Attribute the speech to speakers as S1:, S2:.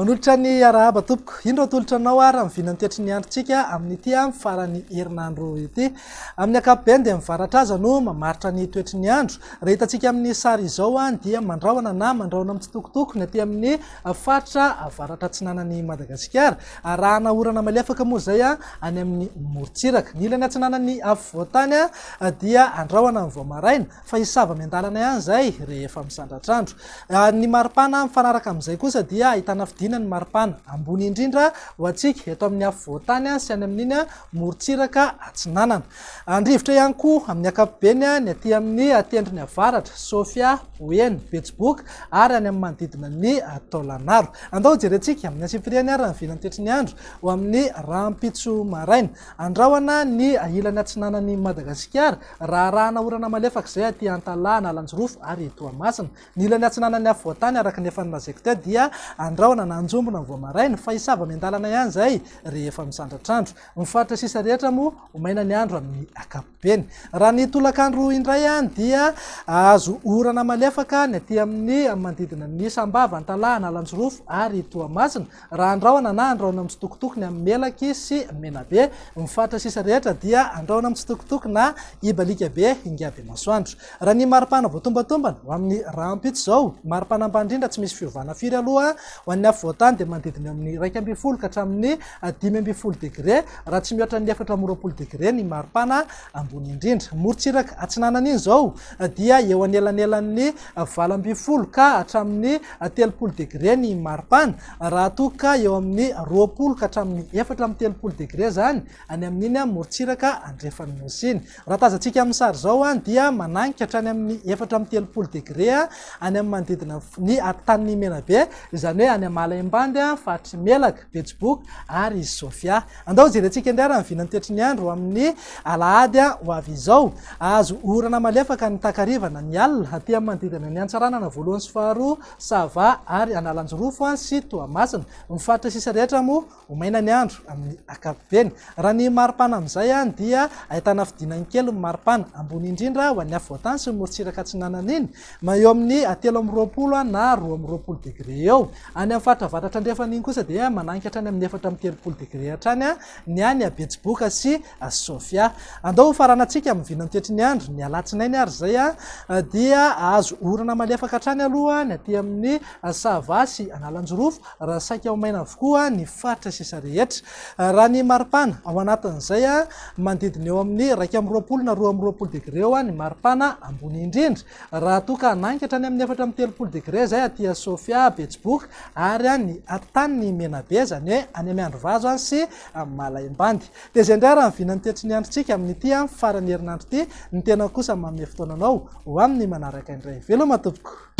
S1: Manolotra ny arahaba tompoko, indro atolotra anao ary mivinany toetry ny androntsika amin'ity farany herinandro ity. Amin'ny ankapobeny dia mivaratra aza no mamaritra ny toetry ny andro. Raha hitantsika amin'ny sary izao dia mandrahona amin'ny tsitokotoko ny aty amin'ny faritra avaratra atsinanan'ny Madagasikara. Arahana orana malefaka moa zay any amin'ny morontsiraka. Ny ilany atsinanan'ny afovoantany dia andrahona amin'ny voamaraina fa hisava miandalana ihany zay rehefa misandratra andro. Ny maripana mifanaraka amin'izay kosa dia ahitana fidina ny maripana ambony indrindra ho antsika eto amin'ny afovoantany sy any amin'iny morontsiraka atsinanana. Andrivotra ihany koa amin'ny ankapobeny ny aty amin'ny tendrony avaratra Sofia, Oeny, Betsiboka ary any amin'ny manodidina ny Taolagnaro. Andao jerentsika amin'ny antsipiriany ary mivinany toetry ny andro ho amin'ny rahampitso maraina. Andrahona ny ilany atsinanan'ny Madagasikara raha arahana orana malefaka izay aty Antalaha, Analanjorofo ary Toamasina. Ny ilany atsinanan'ny afovoantany araka ny efa nolazaiko teo dia andrahona na anjombona ny voamaraina fa hisava miandalana ihany zay rehefa misandratra andro. Mifaritra sisa rehetra moa omaina ny andro amin'ny ankapobeny. Raha ny tolakandro indray dia azo orana malefaka ny aty amin'ny manodidina ny Sambava, Antalaha, Analanjorofo ary Toamasina. Raha andrahona na andrahona amin'ny tsitokotoko ny amin'ny Melaky sy Menabe. Mifaritra sisa rehetra dia andrahona amin'ny tsitokotoko na Ibalikabe, Ingabymasoandro. Raha ny maripana voatombatombana ho amin'ny rahampitso zao, maripana ambany indrindra tsy misy fiovana firy aloha ho an'ny afovoantany dia manodidina amin'ny 2.0 ka hatramin'ny 5.0 degré, raha tsy mihoatra ny 4.20 degré ny maripana ambony indrindra. Morontsiraka atsinanana iny zao dia eo anelanelan'ny 2.0 ka hatramin'ny 3 degré ny maripana, raha toa ka eo amin'ny 20 ka hatramin'ny 4.30 degré zany any amin'iny morontsiraka andrefan'ny nosiny. Raha tazantsika amin'ny sary zao dia mananika hatrany amin'ny 4.30 degré any amin'ny manodidina ny tany Menabe, izany hoe any Amalaimbandy, Faritry Melaka, Betsiboka ary Sofia. Andao jerentsika indray raha mivinany toetry ny andro amin'ny alahady ho avy izao. Azo orana malefaka ny takarivana ny alina aty amin'ny manodidina ny Antsaranana voalohany sy faharoa, Sava ary Analanjorofo sy Toamasina. Mifaritra sisa rehetra moa omaina ny andro amin'ny ankapobeny. Raha ny maripana amin'izay dia ahitana fidinany kely ny maripana ambony indrindra ho an'ny afovoantany sy morontsiraka atsinanana iny, eo amin'ny 3.20 na 2.20 degré eo. Any amin'ny faritra avaratra andrefan'iny kosa dia mananika hatrany amin'ny 4.30 degré hatrany ny any Betsiboka sy Sofia. Andao faranantsika mivinany toetry ny andro ny alatsinainy ary zay dia azo orana malefaka hatrany aloha ny aty amin'ny Sava sy Analanjorofo raha saika omaina avokoa ny faritra sisa rehetra. Raha ny maripana ao anatin'izay manodidina eo amin'ny 2.20 na 2.20 degré eo ny maripana ambony indrindra, raha toa ka hananika hatrany amin'ny 4.30 degré zay aty Sofia, Betsiboka ary ny tany Menabe, zany hoe any amin'ny Androvazo sy Malaimbandy. Dia zay indray raha mivinany toetry ny androntsika amin'ity farany herinandro ity. Ny tena kosa manome fotoananao ho amin'ny manaraka indray. Veloma tompoko.